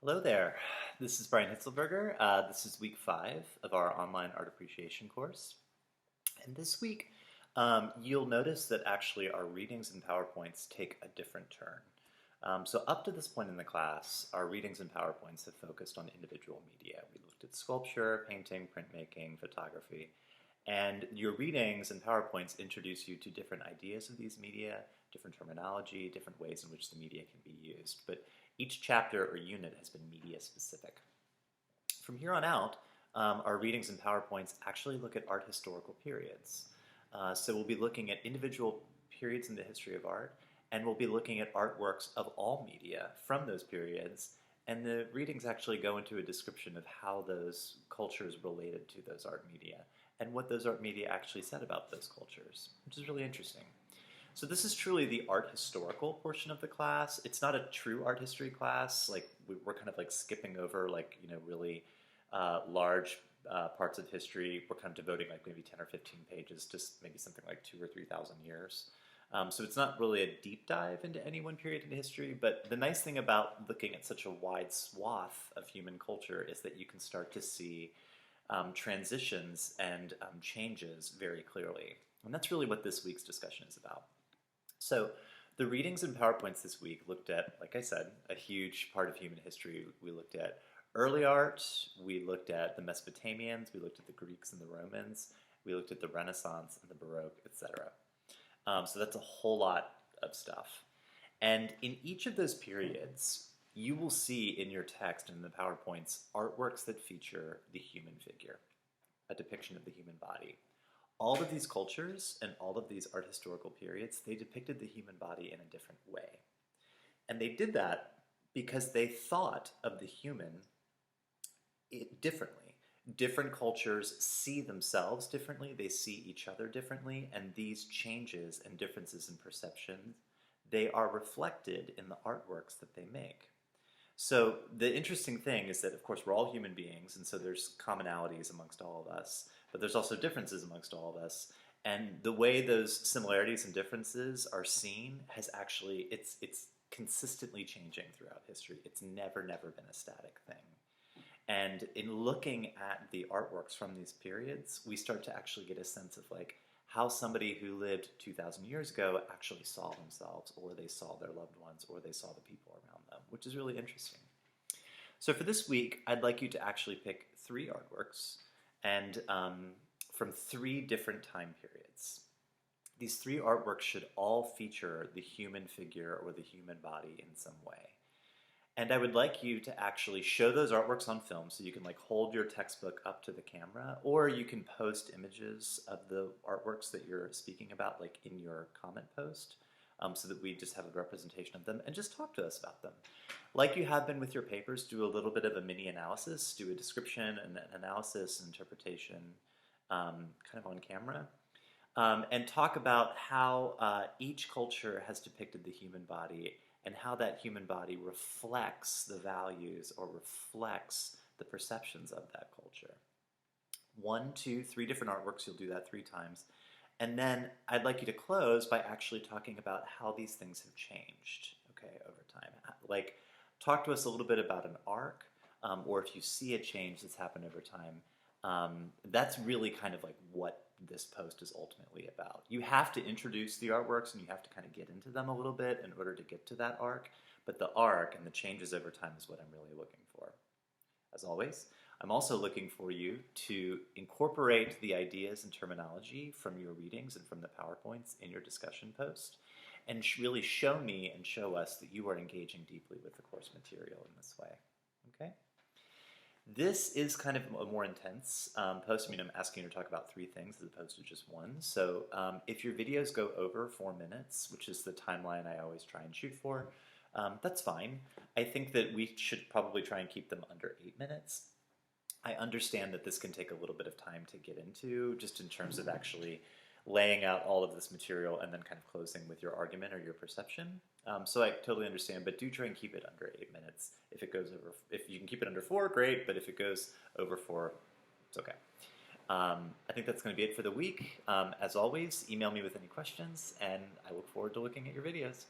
Hello there. This is Brian Hitzelberger. This is week 5 of our online art appreciation course. And this week, you'll notice that actually our readings and PowerPoints take a different turn. So up to this point in the class, our readings and PowerPoints have focused on individual media. We looked at sculpture, painting, printmaking, photography. And your readings and PowerPoints introduce you to different ideas of these media, different terminology, different ways in which the media can be used. But each chapter or unit has been media specific. From here on out, our readings and PowerPoints actually look at art historical periods. So we'll be looking at individual periods in the history of art, and we'll be looking at artworks of all media from those periods, and the readings actually go into a description of how those cultures related to those art media, and what those art media actually said about those cultures, which is really interesting. So this is truly the art historical portion of the class. It's not a true art history class. Like we're kind of like skipping over really large parts of history. We're kind of devoting like maybe 10 or 15 pages, just maybe something like 2,000 or 3,000 years. So it's not really a deep dive into any one period in history, but the nice thing about looking at such a wide swath of human culture is that you can start to see transitions and changes very clearly. And that's really what this week's discussion is about. So the readings and PowerPoints this week looked at, like I said, a huge part of human history. We looked at early art, we looked at the Mesopotamians, we looked at the Greeks and the Romans, we looked at the Renaissance and the Baroque, etc. So that's a whole lot of stuff. And in each of those periods, you will see in your text and in the PowerPoints artworks that feature the human figure, a depiction of the human body. All of these cultures and all of these art historical periods, they depicted the human body in a different way. And they did that because they thought of the human differently. Different cultures see themselves differently, they see each other differently, and these changes and differences in perception, they are reflected in the artworks that they make. So the interesting thing is that, of course, we're all human beings, and so there's commonalities amongst all of us, but there's also differences amongst all of us. And the way those similarities and differences are seen has actually, it's consistently changing throughout history. It's never been a static thing. And in looking at the artworks from these periods, we start to actually get a sense of like how somebody who lived 2,000 years ago actually saw themselves, or they saw their loved ones, or they saw the people around them, which is really interesting. So for this week, I'd like you to actually pick 3 artworks and from 3 different time periods. These 3 artworks should all feature the human figure or the human body in some way. And I would like you to actually show those artworks on film, so you can like hold your textbook up to the camera, or you can post images of the artworks that you're speaking about like in your comment post, so that we just have a representation of them, and just talk to us about them. Like you have been with your papers, do a little bit of a mini analysis, do a description and an analysis and interpretation kind of on camera, and talk about how each culture has depicted the human body and how that human body reflects the values or reflects the perceptions of that culture. 1, 2, 3 different artworks, you'll do that 3 times. And then I'd like you to close by actually talking about how these things have changed, okay, over time. Like, talk to us a little bit about an arc, or if you see a change that's happened over time. That's really kind of like what this post is ultimately about. You have to introduce the artworks and you have to kind of get into them a little bit in order to get to that arc, but the arc and the changes over time is what I'm really looking for. As always, I'm also looking for you to incorporate the ideas and terminology from your readings and from the PowerPoints in your discussion post, and really show me and show us that you are engaging deeply with the course material in this way. Okay? This is kind of a more intense post. I mean, I'm asking you to talk about 3 things as opposed to just 1. So if your videos go over 4 minutes, which is the timeline I always try and shoot for, that's fine. I think that we should probably try and keep them under 8 minutes. I understand that this can take a little bit of time to get into, just in terms of actually laying out all of this material and then kind of closing with your argument or your perception. So I totally understand, but do try and keep it under 8 minutes. If it goes over, if you can keep it under 4, great, but if it goes over 4, it's okay. I think that's going to be it for the week. As always, email me with any questions, and I look forward to looking at your videos.